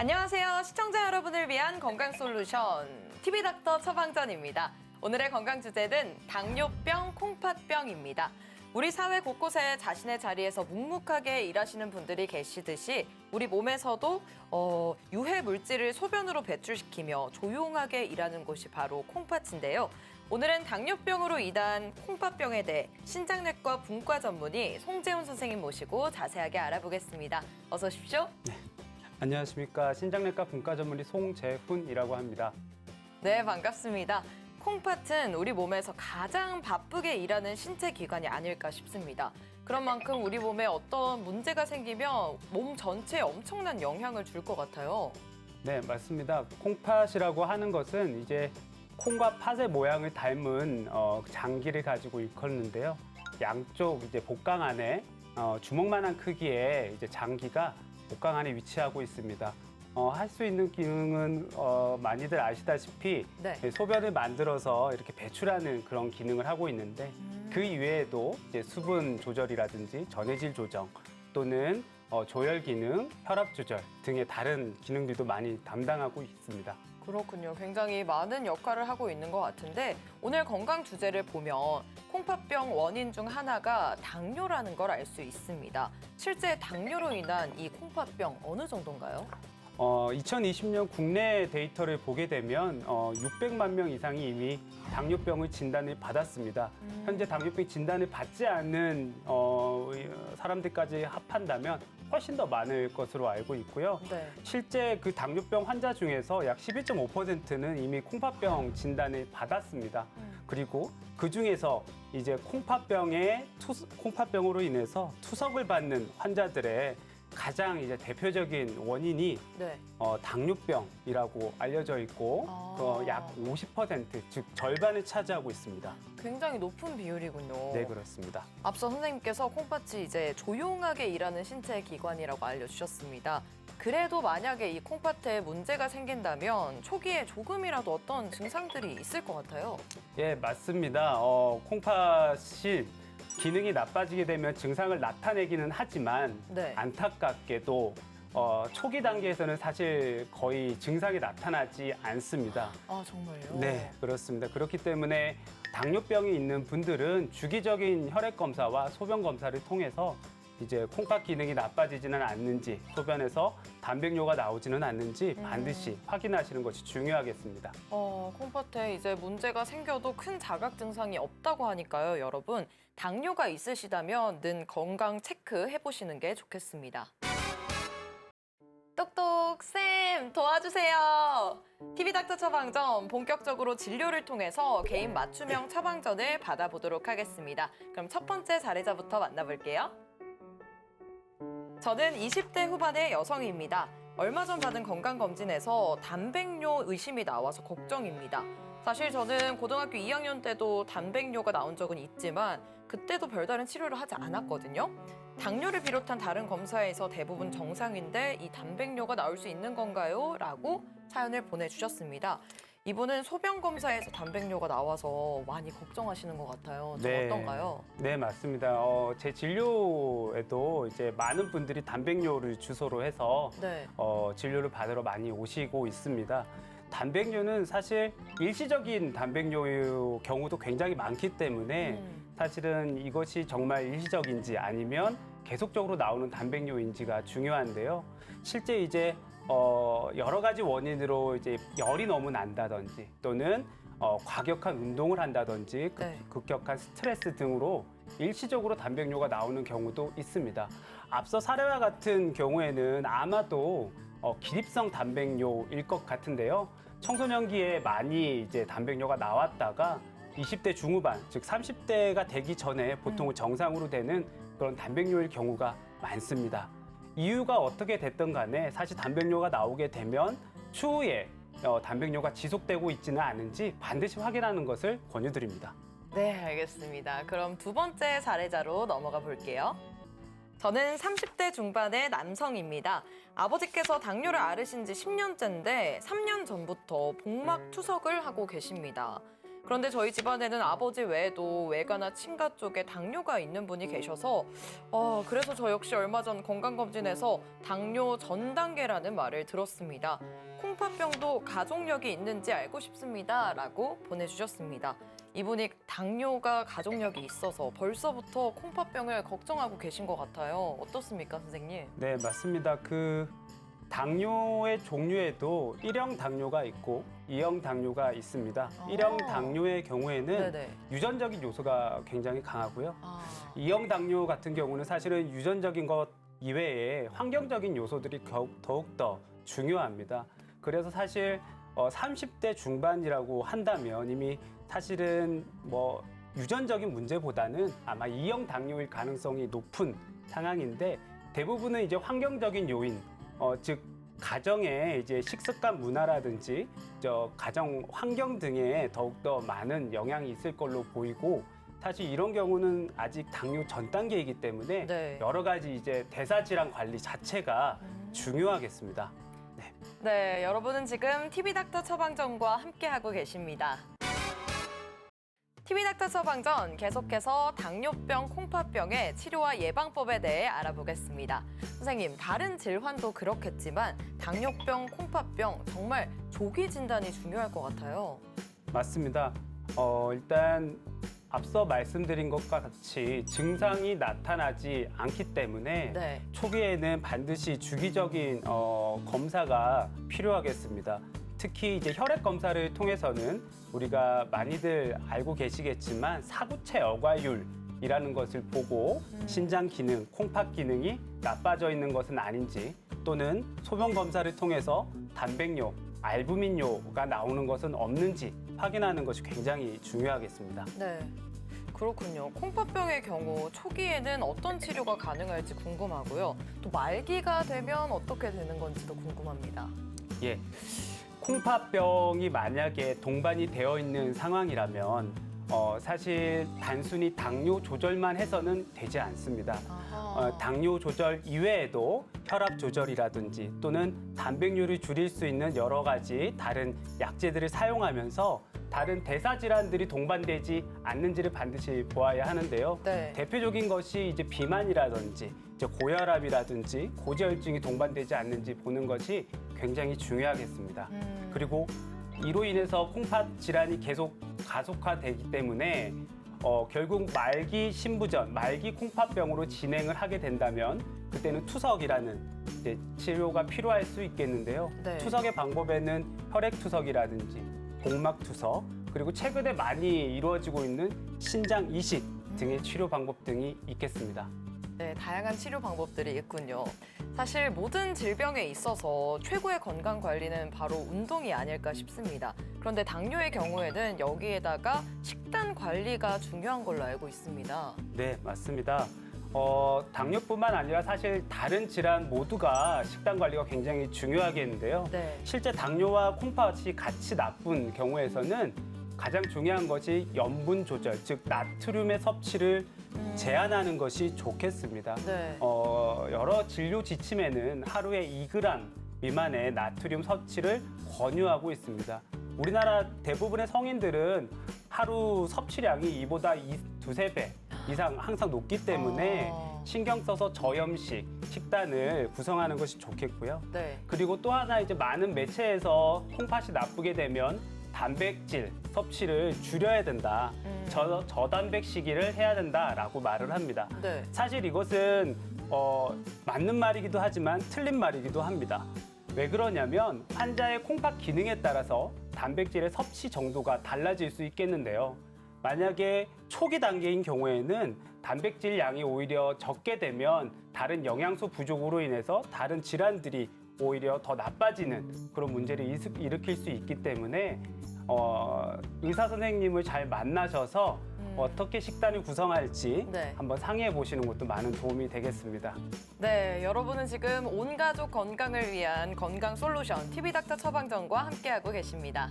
안녕하세요. 시청자 여러분을 위한 건강 솔루션 TV닥터 처방전입니다. 오늘의 건강 주제는 당뇨병, 콩팥병입니다. 우리 사회 곳곳에 자신의 자리에서 묵묵하게 일하시는 분들이 계시듯이 우리 몸에서도 유해 물질을 소변으로 배출시키며 조용하게 일하는 곳이 바로 콩팥인데요. 오늘은 당뇨병으로 인한 콩팥병에 대해 신장내과 분과 전문의 송재훈 선생님 모시고 자세하게 알아보겠습니다. 어서 오십시오. 네. 안녕하십니까. 신장내과 분과 전문의 송재훈이라고 합니다. 네, 반갑습니다. 콩팥은 우리 몸에서 가장 바쁘게 일하는 신체 기관이 아닐까 싶습니다. 그런 만큼 우리 몸에 어떤 문제가 생기면 몸 전체에 엄청난 영향을 줄 것 같아요. 네, 맞습니다. 콩팥이라고 하는 것은 이제 콩과 팥의 모양을 닮은 장기를 가지고 일컫는데요. 양쪽 이제 복강 안에 주먹만한 크기의 이제 장기가 복강 안에 위치하고 있습니다. 할 수 있는 기능은 많이들 아시다시피 네. 소변을 만들어서 이렇게 배출하는 그런 기능을 하고 있는데 그 이외에도 이제 수분 조절이라든지 전해질 조정 또는 조혈 기능, 혈압 조절 등의 다른 기능들도 많이 담당하고 있습니다. 그렇군요. 굉장히 많은 역할을 하고 있는 것 같은데 오늘 건강 주제를 보면 콩팥병 원인 중 하나가 당뇨라는 걸 알 수 있습니다. 실제 당뇨로 인한 이 콩팥병 어느 정도인가요? 2020년 국내 데이터를 보게 되면 600만 명 이상이 이미 당뇨병을 진단을 받았습니다. 현재 당뇨병 진단을 받지 않는 사람들까지 합한다면 훨씬 더 많을 것으로 알고 있고요. 네. 실제 그 당뇨병 환자 중에서 약 11.5%는 이미 콩팥병 진단을 받았습니다. 그리고 그 중에서 이제 콩팥병으로 인해서 투석을 받는 환자들의 가장 이제 대표적인 원인이 네. 당뇨병이라고 알려져 있고 약 50%, 즉 절반을 차지하고 있습니다. 굉장히 높은 비율이군요. 네, 그렇습니다. 앞서 선생님께서 콩팥이 이제 조용하게 일하는 신체 기관이라고 알려주셨습니다. 그래도 만약에 이 콩팥에 문제가 생긴다면 초기에 조금이라도 어떤 증상들이 있을 것 같아요. 예, 맞습니다. 콩팥이 기능이 나빠지게 되면 증상을 나타내기는 하지만 네. 안타깝게도 초기 단계에서는 사실 거의 증상이 나타나지 않습니다. 아, 정말요? 네, 그렇습니다. 그렇기 때문에 당뇨병이 있는 분들은 주기적인 혈액 검사와 소변 검사를 통해서 이제 콩팥 기능이 나빠지지는 않는지, 소변에서 단백뇨가 나오지는 않는지 반드시 확인하시는 것이 중요하겠습니다. 콩팥에 이제 문제가 생겨도 큰 자각 증상이 없다고 하니까요, 여러분. 당뇨가 있으시다면 늘 건강 체크해 보시는 게 좋겠습니다. 똑똑 쌤 도와주세요. TV닥터 처방전 본격적으로 진료를 통해서 개인 맞춤형 처방전을 받아보도록 하겠습니다. 그럼 첫 번째 사례자부터 만나볼게요. 저는 20대 후반의 여성입니다. 얼마 전 받은 건강검진에서 단백뇨 의심이 나와서 걱정입니다. 사실 저는 고등학교 2학년 때도 단백뇨가 나온 적은 있지만 그때도 별다른 치료를 하지 않았거든요. 당뇨를 비롯한 다른 검사에서 대부분 정상인데 이 단백뇨가 나올 수 있는 건가요? 라고 사연을 보내주셨습니다. 이분은 소변 검사에서 단백뇨가 나와서 많이 걱정하시는 것 같아요. 좀 네. 어떤가요? 네, 맞습니다. 제 진료에도 이제 많은 분들이 단백뇨를 주소로 해서 네. 진료를 받으러 많이 오시고 있습니다. 단백뇨는 사실 일시적인 단백뇨의 경우도 굉장히 많기 때문에 사실은 이것이 정말 일시적인지 아니면 계속적으로 나오는 단백뇨인지가 중요한데요. 실제 이제 여러 가지 원인으로 이제 열이 너무 난다든지 또는 과격한 운동을 한다든지 네. 급격한 스트레스 등으로 일시적으로 단백뇨가 나오는 경우도 있습니다. 앞서 사례와 같은 경우에는 아마도 기립성 단백뇨일 것 같은데요. 청소년기에 많이 이제 단백뇨가 나왔다가 20대 중후반, 즉 30대가 되기 전에 보통 정상으로 되는 그런 단백뇨일 경우가 많습니다. 이유가 어떻게 됐든 간에 사실 단백뇨가 나오게 되면 추후에 단백뇨가 지속되고 있지는 않은지 반드시 확인하는 것을 권유드립니다. 네, 알겠습니다. 그럼 두 번째 사례자로 넘어가 볼게요. 저는 30대 중반의 남성입니다. 아버지께서 당뇨를 앓으신 지 10년째인데 3년 전부터 복막 투석을 하고 계십니다. 그런데 저희 집안에는 아버지 외에도 외가나 친가 쪽에 당뇨가 있는 분이 계셔서 그래서 저 역시 얼마 전 건강검진에서 당뇨 전 단계라는 말을 들었습니다. 콩팥병도 가족력이 있는지 알고 싶습니다. 라고 보내주셨습니다. 이분이 당뇨가 가족력이 있어서 벌써부터 콩팥병을 걱정하고 계신 것 같아요. 어떻습니까, 선생님? 네, 맞습니다. 당뇨의 종류에도 1형 당뇨가 있고 2형 당뇨가 있습니다. 1형 당뇨의 경우에는 네네. 유전적인 요소가 굉장히 강하고요. 아, 2형 당뇨 같은 경우는 사실은 유전적인 것 이외에 환경적인 요소들이 더욱더 중요합니다. 그래서 사실 30대 중반이라고 한다면 이미 사실은 유전적인 문제보다는 아마 2형 당뇨일 가능성이 높은 상황인데 대부분은 이제 환경적인 요인, 즉 가정의 이제 식습관 문화라든지 가정 환경 등에 더욱더 많은 영향이 있을 걸로 보이고 사실 이런 경우는 아직 당뇨 전 단계이기 때문에 네. 여러 가지 이제 대사질환 관리 자체가 중요하겠습니다. 네, 여러분은 지금 TV닥터 처방전과 함께하고 계십니다. TV닥터 처방전 계속해서 당뇨병, 콩팥병의 치료와 예방법에 대해 알아보겠습니다. 선생님, 다른 질환도 그렇겠지만 당뇨병, 콩팥병 정말 조기 진단이 중요할 것 같아요. 맞습니다. 일단 앞서 말씀드린 것과 같이 증상이 나타나지 않기 때문에 네. 초기에는 반드시 주기적인 검사가 필요하겠습니다. 특히 이제 혈액 검사를 통해서는 우리가 많이들 알고 계시겠지만 사구체 여과율이라는 것을 보고 신장 기능, 콩팥 기능이 나빠져 있는 것은 아닌지 또는 소변 검사를 통해서 단백뇨, 알부민뇨가 나오는 것은 없는지 확인하는 것이 굉장히 중요하겠습니다. 네. 그렇군요. 콩팥병의 경우 초기에는 어떤 치료가 가능할지 궁금하고요. 또 말기가 되면 어떻게 되는 건지도 궁금합니다. 예. 콩팥병이 만약에 동반이 되어 있는 상황이라면 사실 단순히 당뇨 조절만 해서는 되지 않습니다. 당뇨 조절 이외에도 혈압 조절이라든지 또는 단백뇨를 줄일 수 있는 여러 가지 다른 약제들을 사용하면서 다른 대사 질환들이 동반되지 않는지를 반드시 보아야 하는데요. 네. 대표적인 것이 이제 비만이라든지 이제 고혈압이라든지 고지혈증이 동반되지 않는지 보는 것이 굉장히 중요하겠습니다. 그리고 이로 인해서 콩팥 질환이 계속 가속화되기 때문에 결국 말기 신부전, 말기 콩팥병으로 진행을 하게 된다면 그때는 투석이라는 이제 치료가 필요할 수 있겠는데요. 네. 투석의 방법에는 혈액 투석이라든지 복막 투석, 그리고 최근에 많이 이루어지고 있는 신장 이식 등의 치료 방법 등이 있겠습니다. 네, 다양한 치료 방법들이 있군요. 사실 모든 질병에 있어서 최고의 건강 관리는 바로 운동이 아닐까 싶습니다. 그런데 당뇨의 경우에는 여기에다가 식단 관리가 중요한 걸로 알고 있습니다. 네, 맞습니다. 당뇨뿐만 아니라 사실 다른 질환 모두가 식단 관리가 굉장히 중요하겠는데요. 네. 실제 당뇨와 콩팥이 같이 나쁜 경우에서는 가장 중요한 것이 염분 조절, 즉 나트륨의 섭취를 제한하는 것이 좋겠습니다. 네. 여러 진료 지침에는 하루에 2g 미만의 나트륨 섭취를 권유하고 있습니다. 우리나라 대부분의 성인들은 하루 섭취량이 이보다 두세 배 이상 항상 높기 때문에 신경 써서 저염식 식단을 구성하는 것이 좋겠고요. 네. 그리고 또 하나 이제 많은 매체에서 콩팥이 나쁘게 되면 단백질 섭취를 줄여야 된다. 저단백 식이를 해야 된다라고 말을 합니다. 네. 사실 이것은 맞는 말이기도 하지만 틀린 말이기도 합니다. 왜 그러냐면 환자의 콩팥 기능에 따라서 단백질의 섭취 정도가 달라질 수 있겠는데요. 만약에 초기 단계인 경우에는 단백질 양이 오히려 적게 되면 다른 영양소 부족으로 인해서 다른 질환들이 오히려 더 나빠지는 그런 문제를 일으킬 수 있기 때문에 의사 선생님을 잘 만나셔서 어떻게 식단을 구성할지 네. 한번 상의해 보시는 것도 많은 도움이 되겠습니다. 네, 여러분은 지금 온 가족 건강을 위한 건강 솔루션 TV닥터 처방전과 함께하고 계십니다.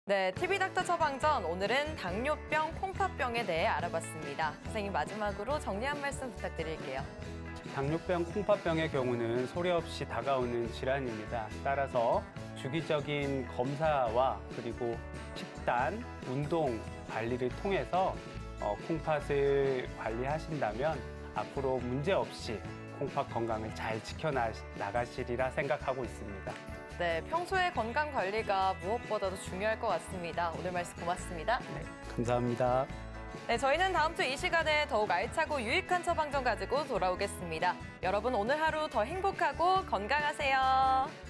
네, TV닥터 처방전 오늘은 당뇨병, 콩팥병에 대해 알아봤습니다. 선생님 마지막으로 정리 한 말씀 부탁드릴게요. 당뇨병, 콩팥병의 경우는 소리 없이 다가오는 질환입니다. 따라서 주기적인 검사와 그리고 식단, 운동 관리를 통해서 콩팥을 관리하신다면 앞으로 문제 없이 콩팥 건강을 잘 지켜나가시리라 생각하고 있습니다. 네, 평소에 건강 관리가 무엇보다도 중요할 것 같습니다. 오늘 말씀 고맙습니다. 네, 감사합니다. 네, 저희는 다음 주 이 시간에 더욱 알차고 유익한 처방전 가지고 돌아오겠습니다. 여러분 오늘 하루 더 행복하고 건강하세요.